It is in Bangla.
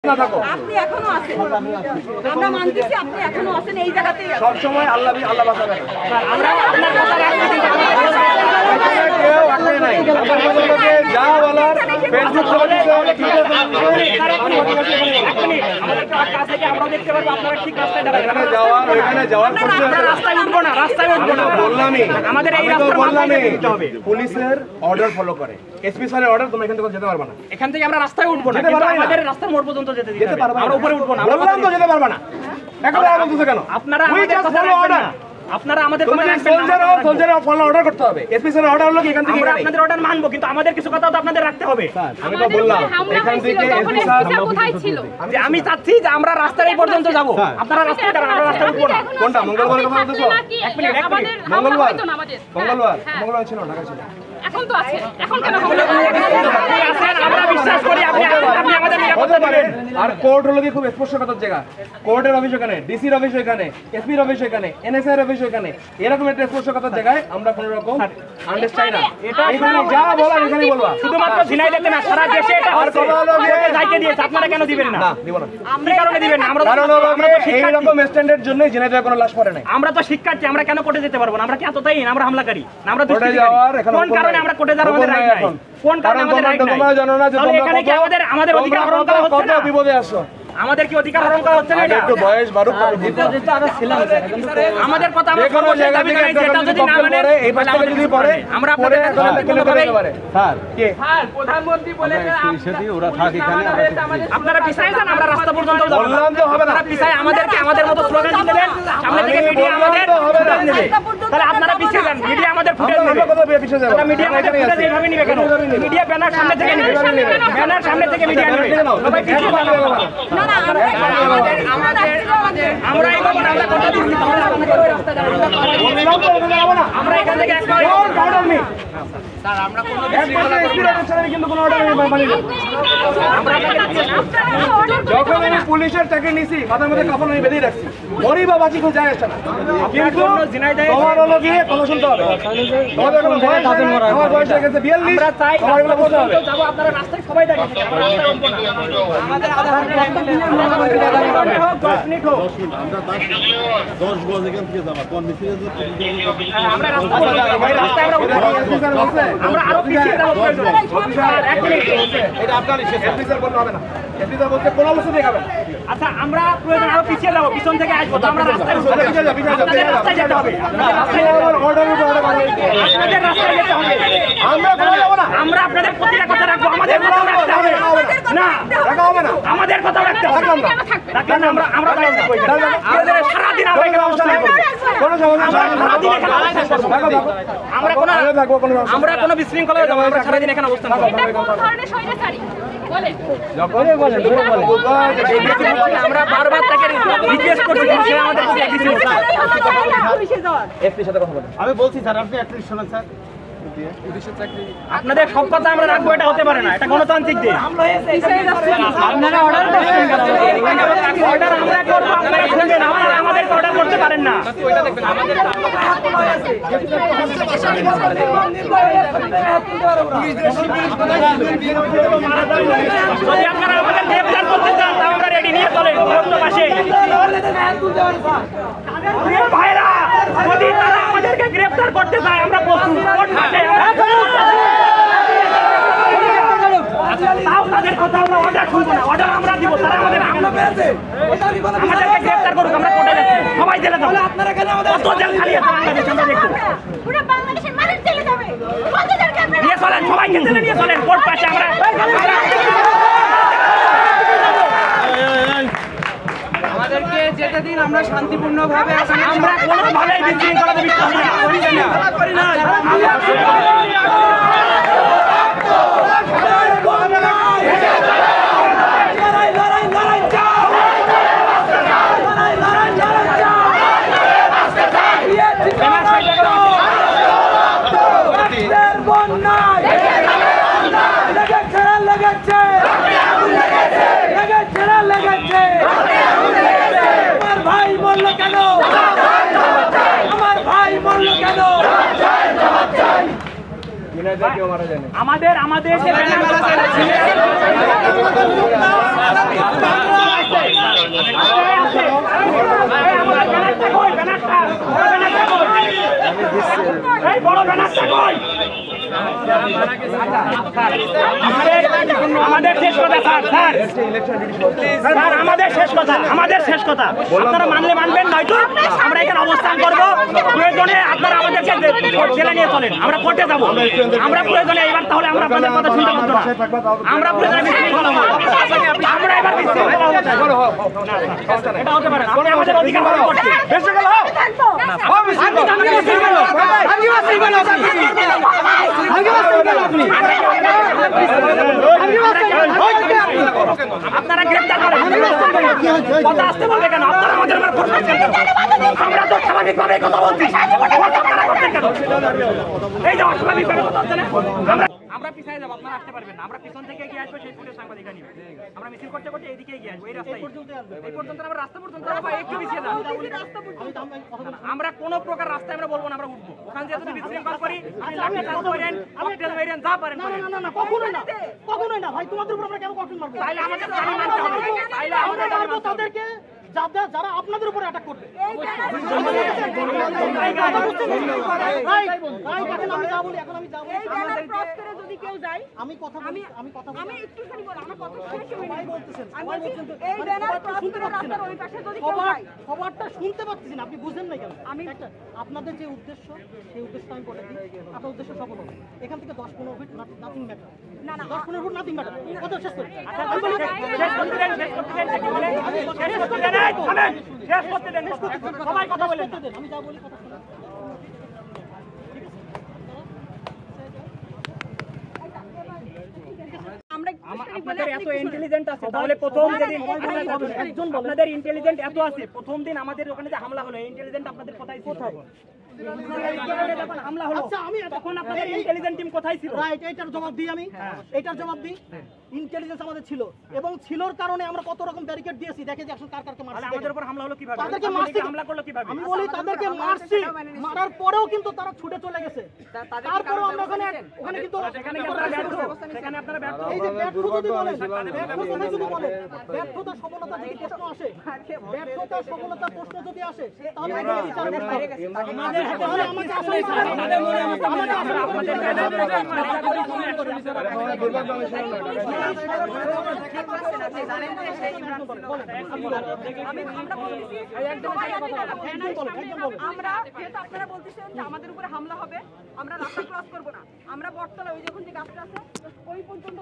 আপনি এখনো আছেন, আমরা মানতেছি আপনি এখনো আছেন এই জায়গাতেই সব সময় আল্লাহ বাঁচাবে না। আমরা আপনার কথা রাখছি, কেউ আটকে নাই। যা বলার ফেসবুক এখানে যাওয়ার রাস্তায় উঠবো না, বললামই, আমাদের এই পুলিশের অর্ডার ফলো করে। এসপি স্যারের অর্ডার, তোমরা এখান থেকে যেতে পারবে না। এখান থেকে আমরা রাস্তায় উঠবো না, আমাদের রাস্তার মোড় পর্যন্ত যেতে পারবে না। আমরা উপরে উঠবো না, বললাম তো যেতে পারবে না। এখন বলতেছো কেন? আপনারা আমাদের কথা রাখবেন না, আপনারা আমাদের কথা রাখবেন না। সোলজার ফলো অর্ডার করতে হবে। এসপি স্যারের অর্ডার হলো কি এখান থেকে আমরা আপনাদের অর্ডার মানবো, কিন্তু আমাদের কিছু কথা তো আপনাদের রাখতে হবে। আমি তো বললাম এখান থেকে এসপি স্যার কোথায় ছিল? আমি চাচ্ছি যে আমরা রাস্তার এই পর্যন্ত যাব, আপনারা রাস্তায় দাঁড়ান, আমরা রাস্তায় উঠবো না। কোনটা মঙ্গলবার কথা বলতেছো? এক মিনিট মঙ্গলবার ছিল, ঢাকা ছিল। এখন তো আছে, এখন কেন হবে? আমরা বিশ্বাস করি আপনি আমাদের নিরাপত্তা দিবেন। আর কোর্ট হলো কি খুব স্পর্শকাতর জায়গা। কোর্টের অফিস এখানে, ডিসির অফিস এখানে, এসপির অফিস এখানে, এনএসআই এর অফিস এখানে। এরকম একটা স্পর্শকাতর জায়গায় আমরা কোনো রকম আন্ডারস্ট্যান্ড না। এটা যা বলার এখানেই বলবা। শুধুমাত্র ঝিনাইদহে না, সারা দেশে এটা হচ্ছে। যাইতে দিয়েছে, আপনারা কেন দিবেন না? দিব না। কি কারণে দিবেন না? আমরা কারণ এই রকম স্ট্যান্ডার্ড জন্যই ঝিনাইদহে কোনো লাশ পড়ে নাই। আমরা তো শিক্ষার্থী, আমরা কেন কোর্টে যেতে পারবো না? আমরা কি এতটাই না? আমরা হামলাকারী না, আমরা কোর্টে যাওয়ার এখন কোন কারণে আমরা কোর্টে যাওয়ার আমাদের রাইট নাই? কোন কারণে আমাদের রাইট নাই? তোমরা জানো না যে তোমরা এখানে কি আমাদের অধিকার হরণ করা হচ্ছে না? বিপদে আসছো। আমাদের কি অধিকার হরণ করা হচ্ছে না? একটু বয়স বাড়ুক, আমাদের কথা আমরা কোনো জায়গা থেকে এটা যদি না মানে এই পাশ থেকে যদি পড়ে আমরা আপনাদের স্যার কে প্রধানমন্ত্রী বলেছেন ওরা থাক এখানে, আপনারা পিছায় যান, আমরা রাস্তা পর্যন্ত যাব। বললাম তো হবে না। আপনারা পিছায় আমাদেরকে আমাদের মতো স্লোগান দিতে দেন, সামনে থেকে মিডিয়া আমাদের ফুটেজ নেবে। তাহলে আপনারা পিছিয়ে যান, মিডিয়া আমাদের ফুটেজ নেবে। তাহলে মিডিয়া আমাদের ফুটেজ এইভাবে নিবে কেন? মিডিয়া ব্যানার সামনে থেকে নেবে, ব্যানার সামনে থেকে মিডিয়া নেবে। সবাই পিছিয়ে যান। না না, আমরা এগোবো না, আমরা কথা দিচ্ছি, আমরা এখান থেকে যখন আমি পুলিশের চাকরি নিছি, মাথার মধ্যে কাপড় আমি বেঁধে রাখছি, মরি বা বাঁচি কোনো যায় আসছে না। কিন্তু তোমার হলো গিয়ে কথা শুনতে হবে। তোমাদের কোনো বয়স হয় না, আমার বয়স হয়ে গেছে 42, তোমার এগুলো বুঝতে হবে। আপনারা রাস্তায় সবাই দাঁড়িয়ে থাকেন, আমরা রাস্তায় উঠবো না। আমাদের আধার কার্ড 10 মিনিট হোক। আমরা 10 গজ এখান থেকে যাবো, কোন মিছিল আমরা রাস্তায় আমরা উঠবো না। আমরা আরো পিছিয়ে যাবো প্রয়োজন। এক মিনিট, এটা আপনার অফিসার বলতে হবে না। অফিসার বলতে কোন অবস্থা দেখাবেন। আচ্ছা আমরা প্রয়োজন আরো পিছিয়ে যাবো, পিছন থেকে আসবো, তো আমরা রাস্তায় উঠবো না। আপনাদের রাস্তায় যেতে হবে, আপনাদের রাস্তায় যেতে হবে। আপনাদের রাস্তায় যেতে হবে। আমরা কোনো যাবো না। আমরা আপনাদের প্রতিটা কথা রাখবো, আমাদের কথা রাখতে হবে না, রাখা হবে না। আমাদের কথা রাখতে হবে। রাখলাম না। রাখলাম না, আমরা দাঁড়িয়ে থাকবো এখানে। আমাদের সারাদিন আমরা এখানে অবস্থান করবো। কোনো সমস্যা নেই। সারাদিন এখানে অবস্থান করবো। আমরা কোনো বিশৃঙ্খলা হয়ে যাবো, আমরা সারাদিন এখানে অবস্থান করবো। এটা কোন ধরনের স্বৈরাচারী বলেন? আমরা বারবার তাকে রিকোয়েস্ট করছি, সে আমাদের কাছে আমি বলছি স্যার, আপনি অ্যাটলিস্ট শোনেন স্যার। আপনাদের সব কথা আমরা রাখবো, এটা হতে পারে না, এটা গণতান্ত্রিক দেশ। আপনারা অর্ডার করছেন, অর্ডার আমরা করবো, আপনারা শুনবেন, আমাদের অর্ডার করতে পারেন না। যদি আপনারা আমাদের গ্রেফতার করতে চান, তা আমরা রেডি, নিয়ে চলেন পাশে। ভাইরা, যদি তারা আমাদেরকে গ্রেফতার করতে চায়, আমরা প্রস্তুত। তাও তাদের কথা আমরা অর্ডার শুনবো না, অর্ডার আমরা দিব, তারা আমাদের আমাদেরকে গ্রেফতার করুক, আমরা কোর্টে যাচ্ছি, সবাই জেলে যাবো। কত জেল খালি আছে বাংলাদেশ, আমরা দেখবো। নিয়ে চলেন, সবাইকে জেলে নিয়ে চলেন, কোর্ট পাশে। আমরা আমাদেরকে যেতে দিন, আমরা শান্তিপূর্ণভাবে আমরা কোনোভাবেই বিশৃঙ্খলাতে বিশ্বাস করি না। কেউ মারা যায়নি। আমাদের যে আমাদের শেষ কথা স্যার, আমাদের শেষ কথা আপনারা মানলে মানবেন, নয়তো আমরা এখানে অবস্থান করবো। প্রয়োজনে আপনারা আমাদেরকে জেলে নিয়ে চলেন, আমরা কোর্টে যাবো। আমরা প্রয়োজনে এবার তাহলে আমরা আপনাদের কথা শুনতে পারবো না, আমরা প্রয়োজনে আমরা এবার এটা হতে পারে না, আমাদের অধিকার পালন করছি। আপনারা গ্রেপ্তার করেন, কথা আসতে বলবে কেন? আপনারা আমাদের উপর প্রশ্ন কেন? আমরা তো স্বাভাবিকভাবে কথা বলছি, এই যে অস্বাভাবিকভাবে কথা হচ্ছে না। আমরা পিছায় যাবো, আপনারা আসতে পারবেন না। আমরা পিছন থেকে এগিয়ে আসবো, সেই ফুটে সাংবাদিক নিবে। আমরা মিছিল করতে করতে এইদিকে এগিয়ে আসবো, এই রাস্তায় এই পর্যন্ত আমরা রাস্তা পর্যন্ত একটু পিছিয়ে যাবো। আমরা কোনো প্রকার রাস্তায় আমরা বলবো না আমরা উঠবো। ওখান থেকে যদি বিশৃঙ্খল করি, আপনি লাঠি চার্জ করেন, ককটেল মেরেন, যা পারেন করেন। না কখনোই না ভাই, তোমাদের উপর আমরা কেন ককটেল মারবো? তাইলে আমাদের জানি মানতে হবে, তাইলে আমরা মারবো তাদেরকে যারা আপনাদের উপর অ্যাটাক করবে। আমি কথা বলি, আমি একটুখানি বলি, আমার কথা সবাই বলতেছেন, খবরটা শুনতে পাচ্ছেন, আপনি বুঝেন না কেন? আমি আপনাদের যে উদ্দেশ্য, সেই উদ্দেশ্য আমি বলে দিই, আপনার উদ্দেশ্য সফল হবে। এখান থেকে 10-15 feet nothing matter, 10-15 foot nothing matter. কথা শেষ করি, সবাই কথা বলেন। আমি যা বলি কথা শুনুন। আপনাদের এত ইন্টেলিজেন্ট আছে, তাহলে প্রথম যেদিন আপনাদের ইন্টেলিজেন্ট এত আছে, প্রথম দিন আমাদের ওখানে যে হামলা হলো, ইন্টেলিজেন্ট আপনাদের কোথায় ছিল? হামলা হলো তখন আপনাদের ইন্টেলিজেন্ট টিম কোথায় ছিল? রাইট, এইটার জবাব দিই আমি, এইটার জবাব দিই। ইন্টেলিজেন্স আমাদের ছিল, এবং ছিলর কারণে আমরা কত রকম ব্যারিকেড দিয়েছি। দেখে যে এখন কারকে মারছে, আমাদের উপর হামলা হলো কিভাবে? তাদেরকে মারছি, হামলা করলো কিভাবে? আমি বলি তাদেরকে মারছি, মারার পরেও কিন্তু তারা ছুটে চলে গেছে। তারপরেও আমরা ওখানে কিন্তু সেখানে আপনারা ব্যর্থ। এই যে ব্যর্থ যদি বলেন, ব্যর্থতা সফলতা যদি প্রশ্ন আসে, ব্যর্থতা সফলতা প্রশ্ন যদি আসে, তাহলে আমাকে আসলে আপনারা বলতেছেন যে আমাদের উপরে হামলা হবে, আমরা রাস্তা ক্রস করবো না, আমরা বটতলা ওই যখন যে গাছটা আছে ওই পর্যন্ত